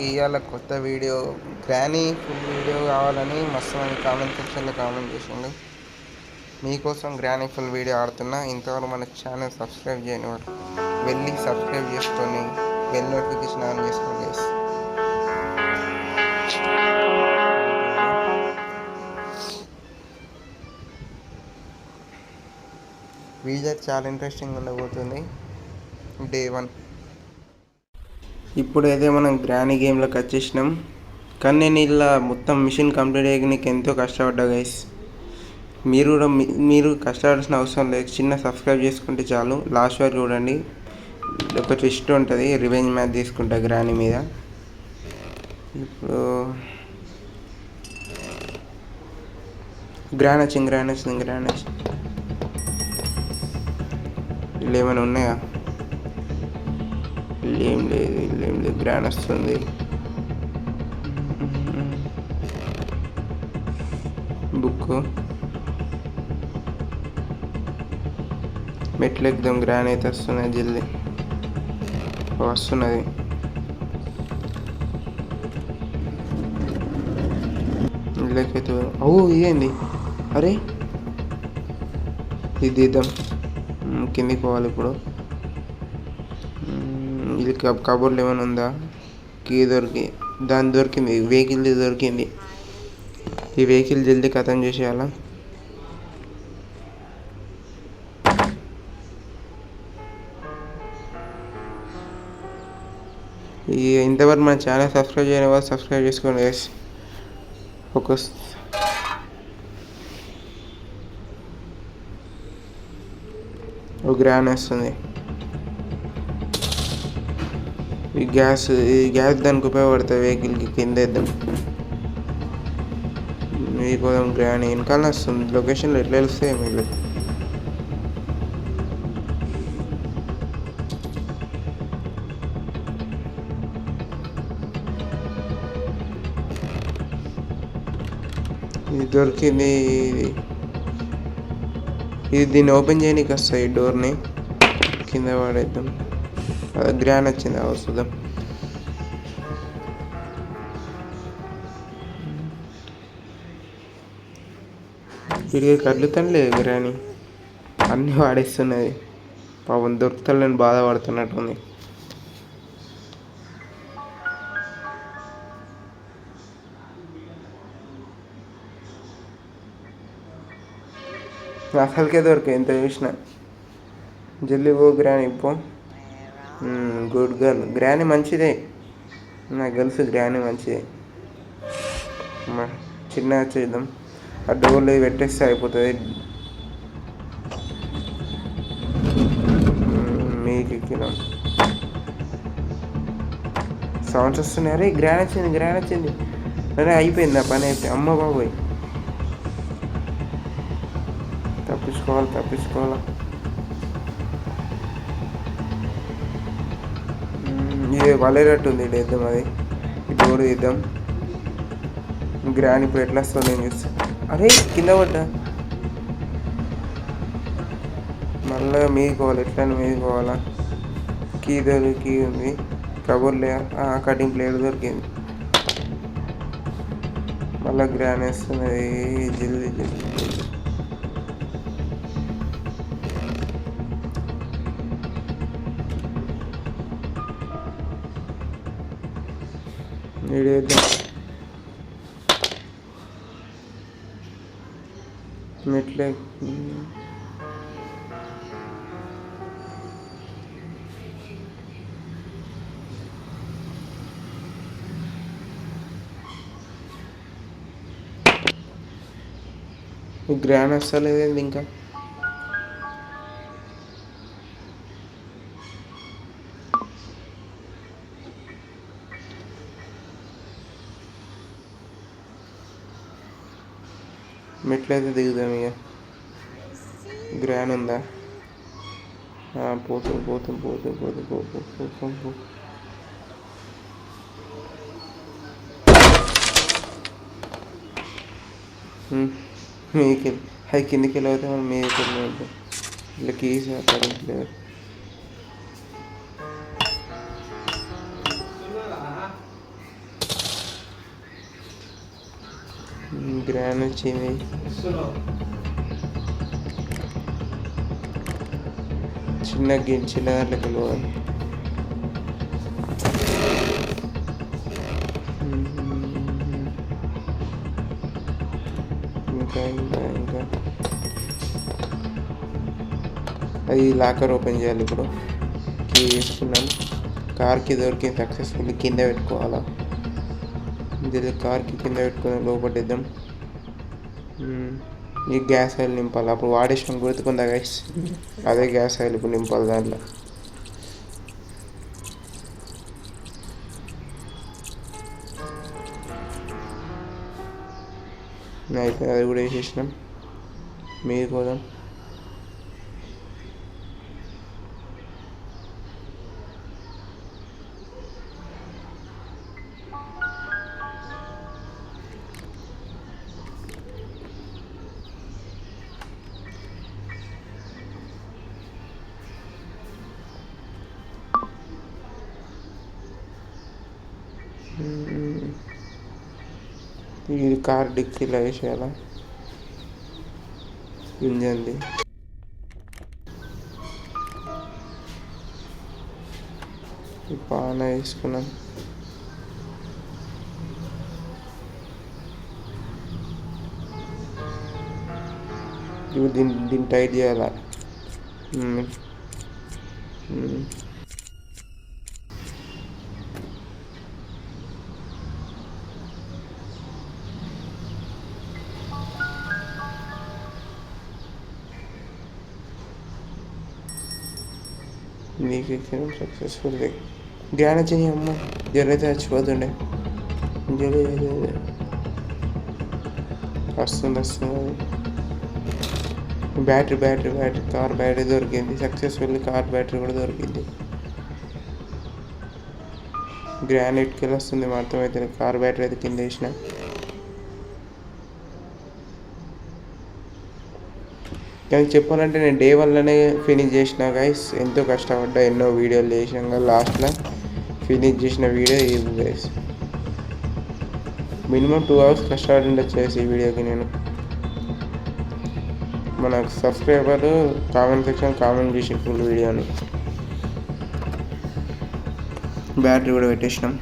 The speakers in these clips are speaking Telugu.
ఇవాళ కొత్త వీడియో గ్రానీ ఫుల్ వీడియో కావాలని మస్తు మంది కామెంట్ సెక్షన్లో కామెంట్ చేసిండు. మీకోసం గ్రానీ ఫుల్ వీడియో ఆడుతున్నా. ఇంతవరకు మన ఛానల్ సబ్స్క్రైబ్ చేయని వారు వెళ్ళి సబ్స్క్రైబ్ చేసుకొని బెల్ నోటిఫికేషన్ ఆన్ చేసుకోండి గైస్. వీడియో చాలా ఇంట్రెస్టింగ్ ఉండబోతుంది. డే 1 ఇప్పుడైతే మనం గ్రానీ గేమ్లోకి వచ్చేసినాం. కానీ నేను ఇలా మొత్తం మిషన్ కంప్లీట్ అయ్యాక నీకు ఎంతో కష్టపడ్డా గైస్. మీరు కష్టపడాల్సిన అవసరం లేదు. చిన్న సబ్స్క్రైబ్ చేసుకుంటే చాలు. లాస్ట్ వరకు చూడండి. ఒక ట్విస్ట్ ఉంటుంది. రివెంజ్ మ్యాచ్ తీసుకుంటా గ్రానీ మీద. ఇప్పుడు గ్రానీ వచ్చింది. ఇలా ఏమైనా ఉన్నాయా? ఏం లేదు. గ్రానీ వస్తుంది. బుక్ మెట్లు ఎక్కుదాం. గ్రానీ అయితే వస్తున్నది. జల్దీ వస్తున్నది. ఇళ్ళకైతే ఇదేంది? అరే ఇది తీద్దాం. కిందికి పోవాలి ఇప్పుడు. ఇది కబోర్డ్లో ఏమైనా ఉందా? కీ దొరికింది. వెహికల్ దొరికింది. ఈ వెహికల్ జల్దీ ఖతం చేసేయాలా. ఇంతవరకు మన ఛానల్ సబ్స్క్రైబ్ చేయని వాళ్ళు సబ్స్క్రైబ్ చేసుకోండి గైస్. ఫోకస్. గ్రానీ వస్తుంది. ఈ గ్యాస్ దానికి ఉపయోగపడుతుంది. వెహికల్కి కింద వేద్దాం. పోదాం. గ్రానీ వెనకాల వస్తుంది. లొకేషన్లో ఎట్లా వెళ్తాయి మీరు? ఇది దొరికింది. ఇది దీన్ని ఓపెన్ చేయడానికి వస్తాయి. ఈ డోర్ని కింద పడేద్దాం. గ్రానీ వచ్చింది. వస్తుందాం. వీడికి కదులుతానులే గ్రానీ. అన్నీ వాడేస్తున్నది. పాపం దొరుకుతాను బాధపడుతున్నట్టుంది. అసలుకే దొరికాయి ఎంత చూసినా. జల్దీ పో గ్రానీ పో. Good girl. గ్రానీ మంచిదే. నాకు తెలుసు గ్రానీ మంచిదే. చిన్నగా చేద్దాం. ఆ డోర్లో పెట్టేస్తే అయిపోతుంది. మీకు ఎక్కినాం. సౌండ్స్ వస్తున్నాయి. అరే గ్రానీ వచ్చింది. అరే అయిపోయింది. ఆ పని అయిపోయింది. అమ్మ బాబోయ్. తప్పించుకోవాలా. ఇది వలేరట్టుంది. ఇటు వేద్దాం. అది ఈ డోర్ తీద్దాం. గ్రానీ ఇప్పుడు ఎట్లా వస్తుంది నేను చూస్తాను. అరే కింద పడ్డా. మళ్ళీ మీదుకోవాలి. ఎట్లయినా మీదుకోవాలా. కీ ఉంది. కబోర్డ్లే కటింగ్ ప్లేట్ దొరికింది. మళ్ళీ గ్రానీ వస్తున్నది. జల్దీ వేద్దాం. మెట్లే గ్రానీ వస్తలేదండి ఇంకా. మెట్లయితే దిగుదాం. ఇక గ్రానీ ఉందా? పోతాం. మీకు అది కిందికి వెళ్ళి అవుతాం. మనం మీదకి వెళ్ళి ఇలా కీస్ గ్రాండ్ వచ్చింది. చిన్న దాంట్లోకి వెళ్ళిపోవాలి. ఇంకా ఇంకా ఇంకా అది లాకర్ ఓపెన్ చేయాలి. ఇప్పుడు కీ వేసుకున్నాను. కార్కి దొరికింది సక్సెస్ఫుల్లీ. కింద పెట్టుకోవాలా? ఇది కార్కి కింద పెట్టుకుని లోపడ్డిద్దాం. ఈ గ్యాస్ ఆయిల్ నింపాలి. అప్పుడు వాడేసిన గుర్తుకుందా గైస్? అదే గ్యాస్ ఆయిల్ ఇప్పుడు నింపాలి దాంట్లో. అయిపోయి అది కూడా వేసేసినాం. మీరు పోదాం. ఇది కార్ డిక్కీలో వేసేయాలా? ఇంజన్ది పాన వేసుకున్నాం. ఇప్పుడు దీన్ని టైట్ చేయాలా? నీకు ఎక్కినాం సక్సెస్ఫుల్లీ. ధ్యానం చెయ్యి అమ్మ. జరైతే చచ్చిపోతుండే. వస్తుంది. బ్యాటరీ కార్ బ్యాటరీ దొరికింది సక్సెస్ఫుల్లీ. కార్ బ్యాటరీ కూడా దొరికింది. గ్రానైట్కి వెళ్ళి వస్తుంది మొత్తం. అయితే కార్ బ్యాటరీ అయితే కింద వేసిన. కానీ చెప్పాలంటే నేను డే 1లోనే ఫినిష్ చేసిన గైస్. ఎంతో కష్టపడ్డా, ఎన్నో వీడియోలు చేసినాక లాస్ట్లో ఫినిష్ చేసిన వీడియో ఇది గైస్. మినిమం 2 hours కష్టపడి ఉండొచ్చు ఈ వీడియోకి నేను. మన సబ్స్క్రైబర్ కామెంట్ సెక్షన్ కామెంట్ చేసి ఫుల్ వీడియోని. బ్యాటరీ కూడా పెట్టేసినాం.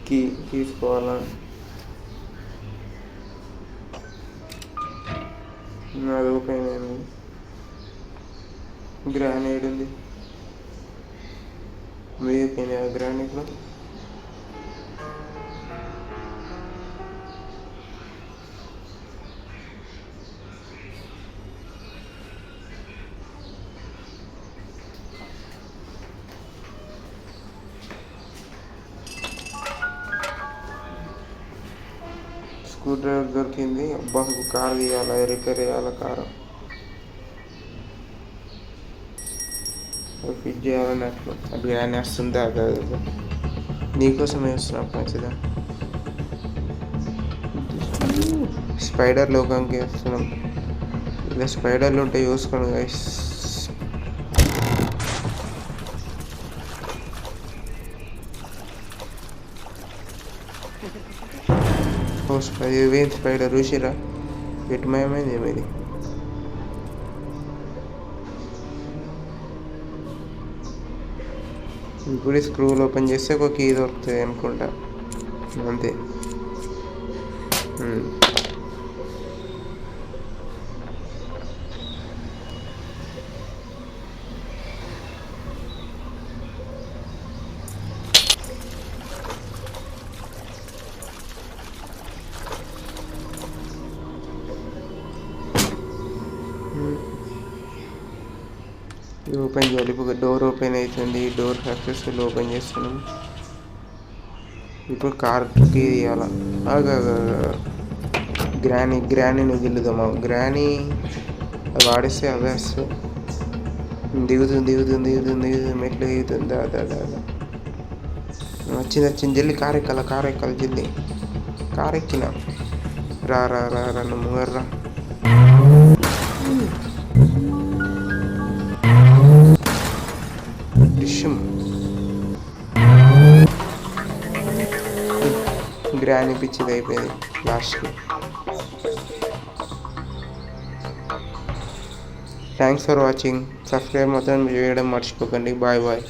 కీ తీసుకోవాలా? అది ఓపెన్ అయింది. గ్రానైట్ ఉంది. వేయపోయింది ఆ గ్రానైట్లో. స్క్రూ డ్రైవర్ దొరికింది. అబ్బా కారు తీయాలి, రిపేర్ చేయాలి కారు. ఫిట్ చేయాలన్నట్లు అటు కానీ వస్తుంది. అది నీకోసమే వస్తున్నా మంచిదా. స్పైడర్ లోకంకి వస్తున్నాం. ఇలా స్పైడర్లు ఉంటే చూసుకోండి గైస్. ఇవేం స్పైడర్ చూసిరా? ఎటుమయమైంది ఏమైంది? ఇప్పుడు స్క్రూలు ఓపెన్ చేస్తే ఒక కీ దొరుకుతుంది అనుకుంటా, అంతే. ఓపెన్ చేయాలి. ఇప్పుడు డోర్ ఓపెన్ అవుతుంది. డోర్ సక్సెస్ఫుల్ ఓపెన్ చేస్తున్నాం. ఇప్పుడు కార్కి తీయాల. గ్రానీని గిల్లుదామా? గ్రానీ అది వాడేస్తే అవే వస్తాయి. దిగుతుంది మెట్లు దిగుతుంది. దాదా వచ్చింది జల్లి. కారు ఎక్కాలి జల్లి. కారు ఎక్కిన. రా నువ్వు రా. డిషమ్ గ్రానీ పిచ్చిది అయిపోయింది లాస్ట్కి. Thanks for watching. సబ్స్క్రైబ్ మాత్రం చేయడం మర్చిపోకండి. Bye bye.